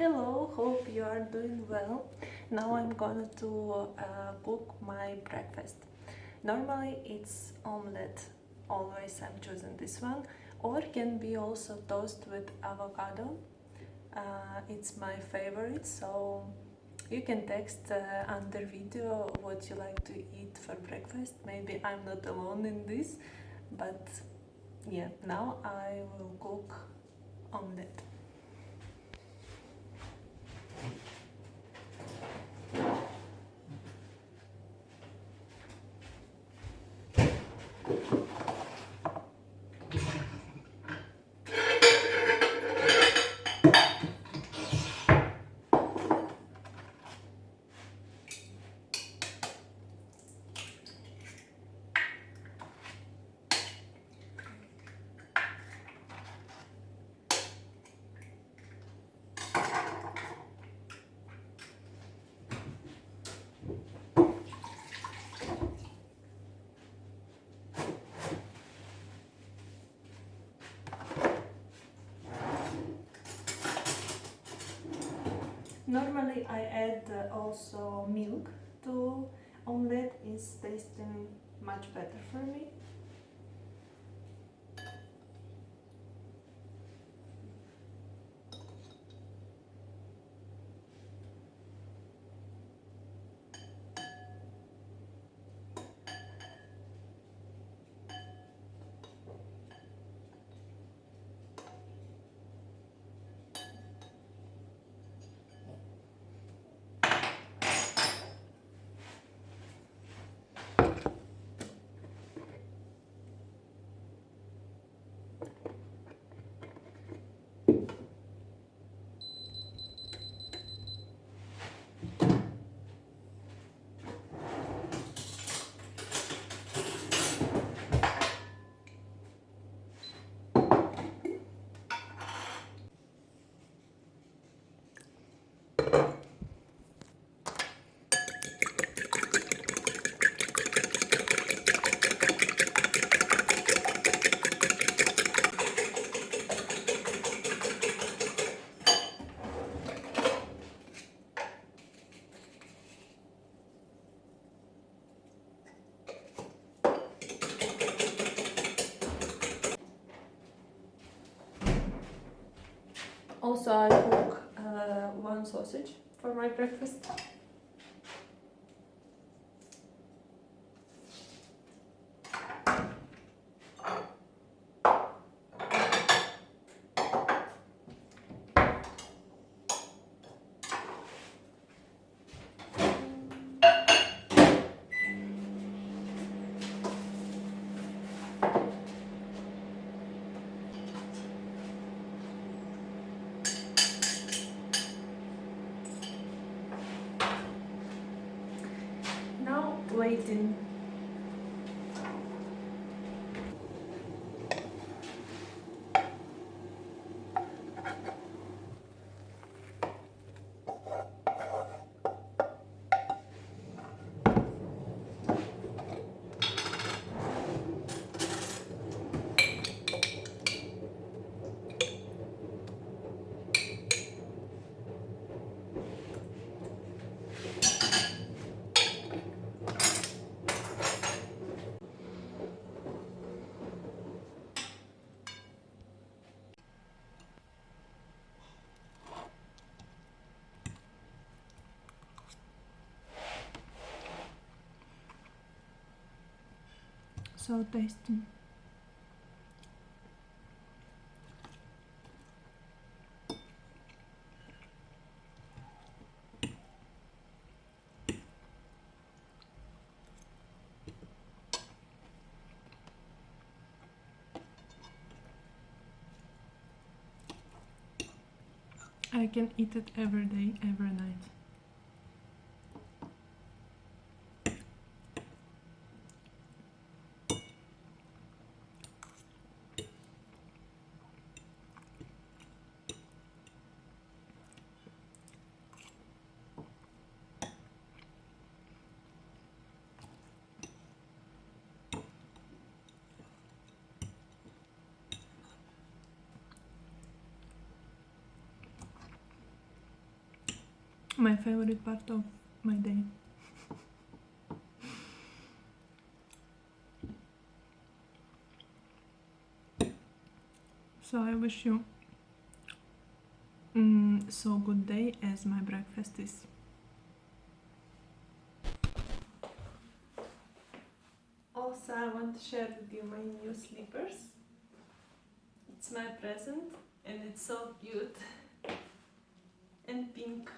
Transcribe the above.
Hello, hope you are doing well. Now I'm gonna cook my breakfast. Normally it's omelette, always I'm choosing this one, or can be also toast with avocado. It's my favorite, so you can text under video what you like to eat for breakfast. Maybe I'm not alone in this, but yeah, now I will cook omelette. Normally I add also milk to omelette, is tasting much better for me. Also I cook one sausage for my breakfast. Now waiting. So tasty. I can eat it every day, every night. My favorite part of my day. So I wish you so good day as my breakfast is. Also, I want to share with you my new slippers. It's my present and it's so cute and pink.